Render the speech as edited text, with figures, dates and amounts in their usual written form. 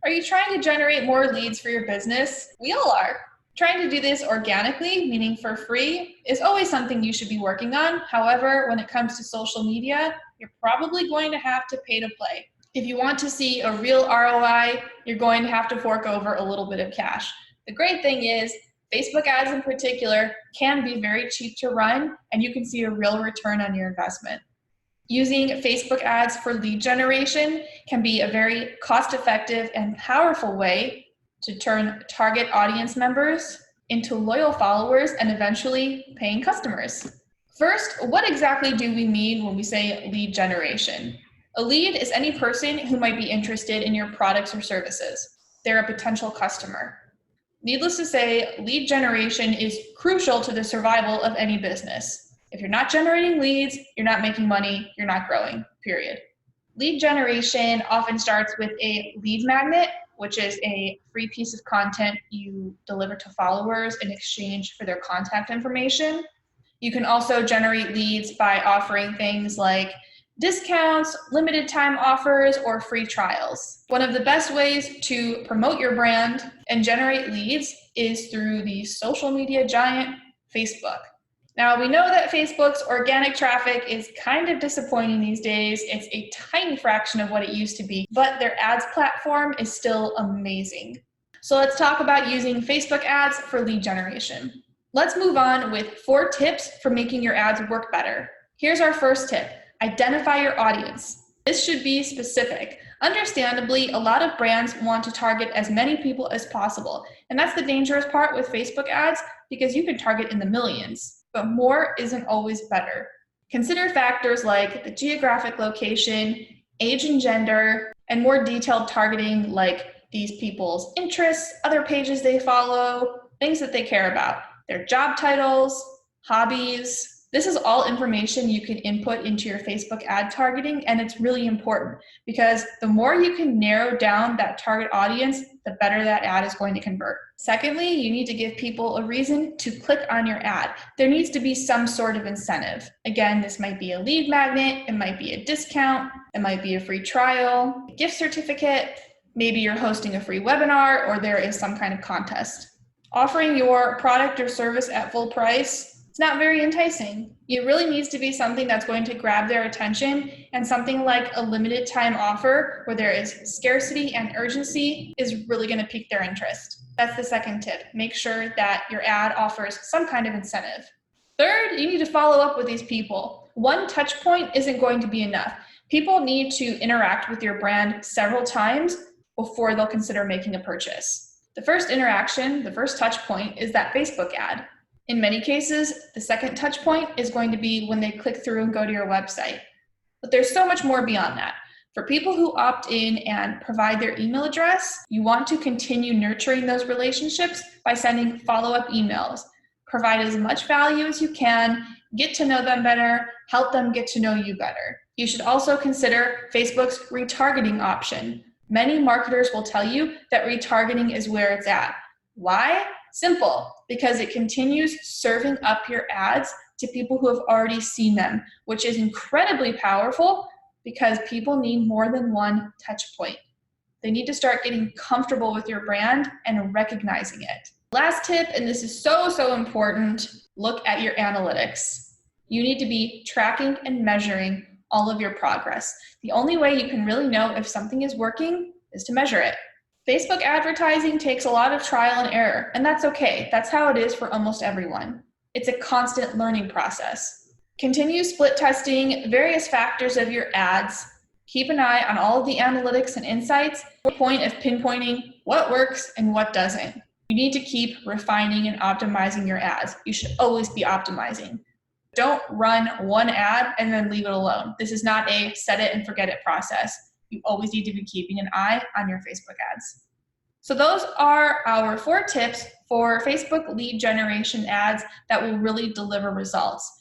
Are you trying to generate more leads for your business? We all are. Trying to do this organically, meaning for free, is always something you should be working on. However, when it comes to social media, you're probably going to have to pay to play. If you want to see a real ROI, you're going to have to fork over a little bit of cash. The great thing is, Facebook ads in particular can be very cheap to run, and you can see a real return on your investment. Using Facebook ads for lead generation can be a very cost-effective and powerful way to turn target audience members into loyal followers and eventually paying customers. First, what exactly do we mean when we say lead generation? A lead is any person who might be interested in your products or services. They're a potential customer. Needless to say, lead generation is crucial to the survival of any business. If you're not generating leads, you're not making money, you're not growing, period. Lead generation often starts with a lead magnet, which is a free piece of content you deliver to followers in exchange for their contact information. You can also generate leads by offering things like discounts, limited time offers, or free trials. One of the best ways to promote your brand and generate leads is through the social media giant, Facebook. Now, we know that Facebook's organic traffic is kind of disappointing these days. It's a tiny fraction of what it used to be, but their ads platform is still amazing. So let's talk about using Facebook ads for lead generation. Let's move on with 4 tips for making your ads work better. Here's our first tip: identify your audience. This should be specific. Understandably, a lot of brands want to target as many people as possible, and that's the dangerous part with Facebook ads because you can target in the millions. But more isn't always better. Consider factors like the geographic location, age and gender, and more detailed targeting like these people's interests, other pages they follow, things that they care about, their job titles, hobbies. This is all information you can input into your Facebook ad targeting, and it's really important because the more you can narrow down that target audience, the better that ad is going to convert. Secondly, you need to give people a reason to click on your ad. There needs to be some sort of incentive. Again, this might be a lead magnet, it might be a discount, it might be a free trial, a gift certificate, maybe you're hosting a free webinar, or there is some kind of contest. Offering your product or service at full price, it's not very enticing. It really needs to be something that's going to grab their attention, and something like a limited time offer where there is scarcity and urgency is really going to pique their interest. That's the second tip. Make sure that your ad offers some kind of incentive. Third, you need to follow up with these people. One touch point isn't going to be enough. People need to interact with your brand several times before they'll consider making a purchase. The first interaction, the first touch point, is that Facebook ad. In many cases, the second touch point is going to be when they click through and go to your website. But there's so much more beyond that. For people who opt in and provide their email address, you want to continue nurturing those relationships by sending follow-up emails. Provide as much value as you can, get to know them better, help them get to know you better. You should also consider Facebook's retargeting option. Many marketers will tell you that retargeting is where it's at. Why? Simple, because it continues serving up your ads to people who have already seen them, which is incredibly powerful because people need more than one touch point. They need to start getting comfortable with your brand and recognizing it. Last tip, and this is so important, look at your analytics. You need to be tracking and measuring all of your progress. The only way you can really know if something is working is to measure it. Facebook advertising takes a lot of trial and error, and that's okay. That's how it is for almost everyone. It's a constant learning process. Continue split testing various factors of your ads. Keep an eye on all of the analytics and insights to the point of pinpointing what works and what doesn't. You need to keep refining and optimizing your ads. You should always be optimizing. Don't run one ad and then leave it alone. This is not a set it and forget it process. You always need to be keeping an eye on your Facebook ads. So those are our 4 tips for Facebook lead generation ads that will really deliver results.